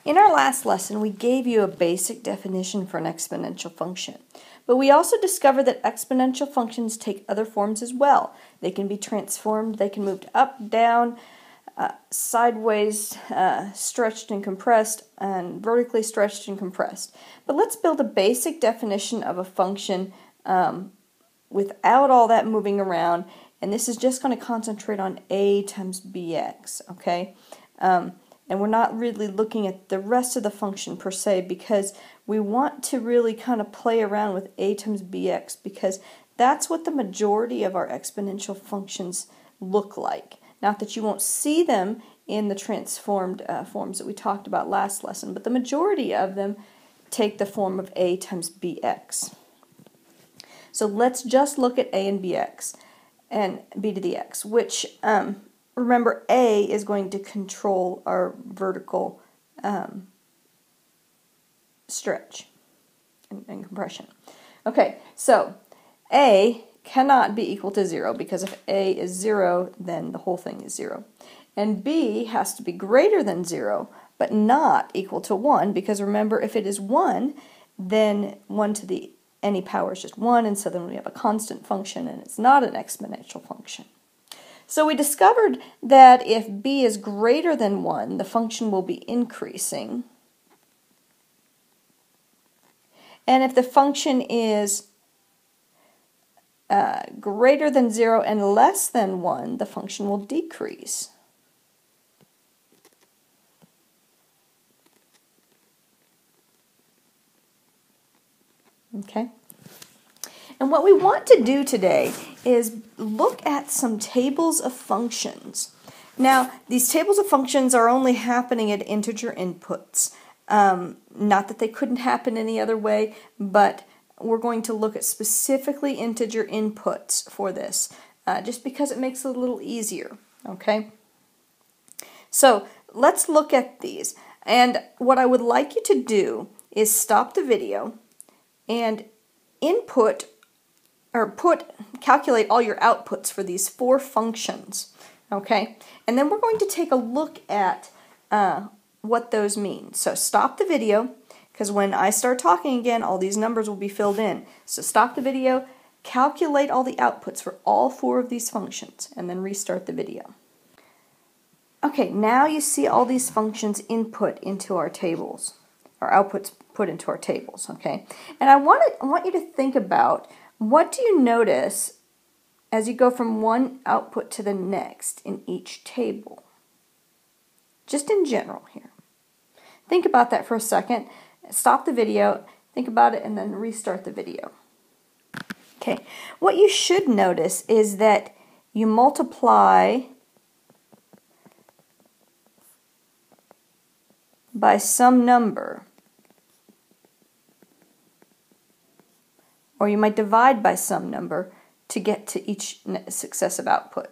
In our last lesson, we gave you a basic definition for an exponential function. But we also discovered that exponential functions take other forms as well. They can be transformed, they can move up, down, sideways, stretched and compressed, and vertically stretched and compressed. But let's build a basic definition of a function without all that moving around, and this is just going to concentrate on a times bx, okay? And we're not really looking at the rest of the function per se, because we want to really kind of play around with a times bx, because that's what the majority of our exponential functions look like. Not that you won't see them in the transformed forms that we talked about last lesson, but the majority of them take the form of a times bx. So let's just look at a and bx and b to the x, which remember, a is going to control our vertical stretch and compression. Okay, so a cannot be equal to 0, because if a is 0, then the whole thing is 0. And b has to be greater than 0, but not equal to 1, because remember, if it is 1, then 1 to the any power is just 1, and so then we have a constant function, and it's not an exponential function. So we discovered that if b is greater than 1, the function will be increasing. And if the function is greater than 0 and less than 1, the function will decrease. Okay? And what we want to do today is look at some tables of functions. Now, these tables of functions are only happening at integer inputs. Not that they couldn't happen any other way, but we're going to look at specifically integer inputs for this, just because it makes it a little easier, okay? So let's look at these. And what I would like you to do is stop the video and input or calculate all your outputs for these 4 functions, okay? And then we're going to take a look at what those mean. So stop the video, because when I start talking again, all these numbers will be filled in. So stop the video, calculate all the outputs for all 4 of these functions, and then restart the video. Okay, now you see all these functions input into our tables, or outputs put into our tables, okay? And I want you to think about, what do you notice as you go from one output to the next in each table? Just in general here. Think about that for a second. Stop the video, think about it, and then restart the video. Okay, what you should notice is that you multiply by some number, or you might divide by some number to get to each successive output.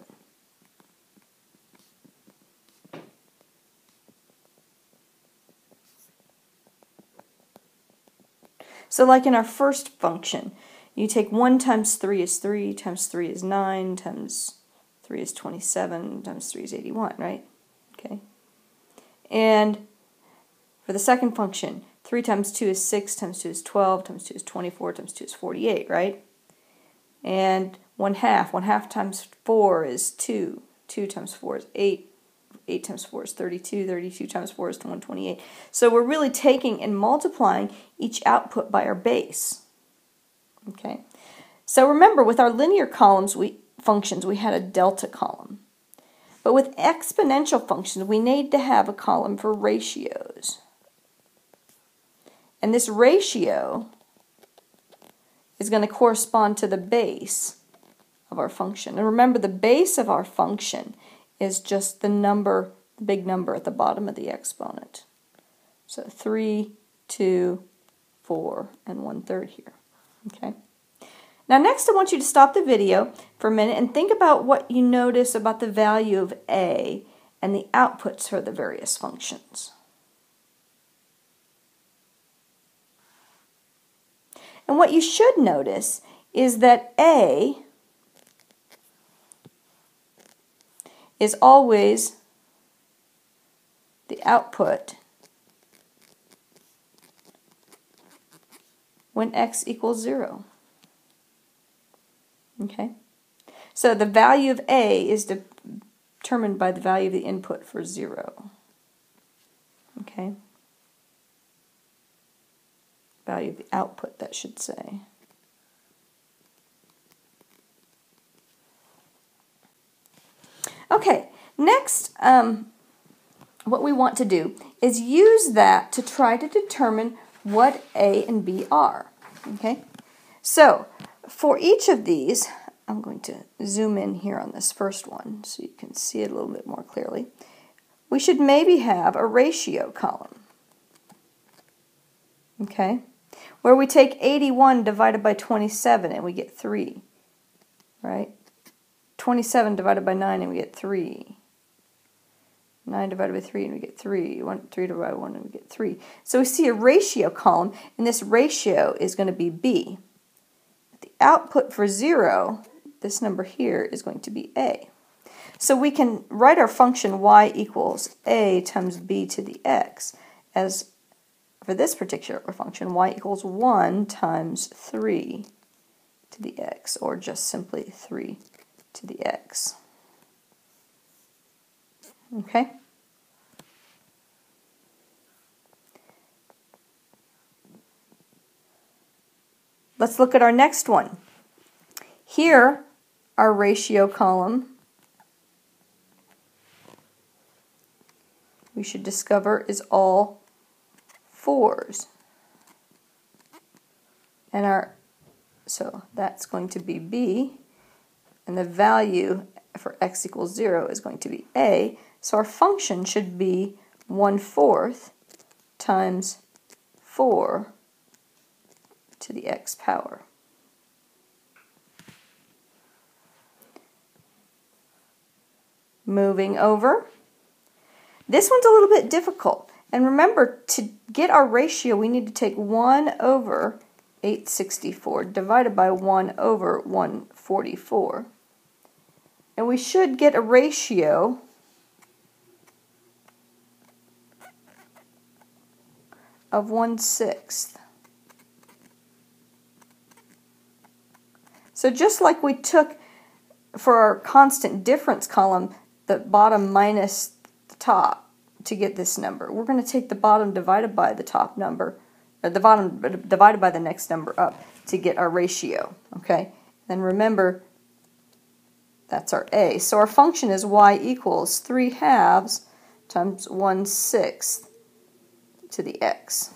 So like in our first function, you take 1 times 3 is 3, times 3 is 9, times 3 is 27, times 3 is 81, right? Okay. And for the second function, 3 times 2 is 6, times 2 is 12, times 2 is 24, times 2 is 48, right? And 1/2 times 4 is 2, 2 times 4 is 8, 8 times 4 is 32, 32 times 4 is 128. So we're really taking and multiplying each output by our base. Okay. So remember, with our linear functions, we had a delta column. But with exponential functions, we need to have a column for ratios. And this ratio is going to correspond to the base of our function. And remember, the base of our function is just the number, the big number at the bottom of the exponent. So 3, 2, 4, and 1/3 here. Okay. Now next I want you to stop the video for a minute and think about what you notice about the value of a and the outputs for the various functions. And what you should notice is that a is always the output when x equals 0. Okay? So the value of a is determined by the value of the input for 0. Okay? Value of the output, that should say. Okay, next, what we want to do is use that to try to determine what A and B are. Okay? So, for each of these, I'm going to zoom in here on this first one so you can see it a little bit more clearly. We should maybe have a ratio column. Okay? Where we take 81 divided by 27 and we get 3. Right? 27 divided by 9 and we get 3. 9 divided by 3 and we get 3. 3 divided by 1 and we get 3. So we see a ratio column, and this ratio is going to be B. The output for 0, this number here, is going to be A. So we can write our function y equals A times B to the x as, for this particular function, y equals 1 times 3 to the x, or just simply 3 to the x. Okay? Let's look at our next one. Here, our ratio column, we should discover, is all 4s. And so that's going to be B, and the value for x equals 0 is going to be A. So our function should be 1/4 times 4 to the x power. Moving over. This one's a little bit difficult. And remember, to get our ratio, we need to take 1 over 864 divided by 1 over 144. And we should get a ratio of 1/6. So just like we took for our constant difference column, the bottom minus the top to get this number, we're going to take the bottom divided by the top number, or the bottom divided by the next number up to get our ratio. Okay? Then remember, that's our A. So our function is y equals 3/2 times 1/6 to the x.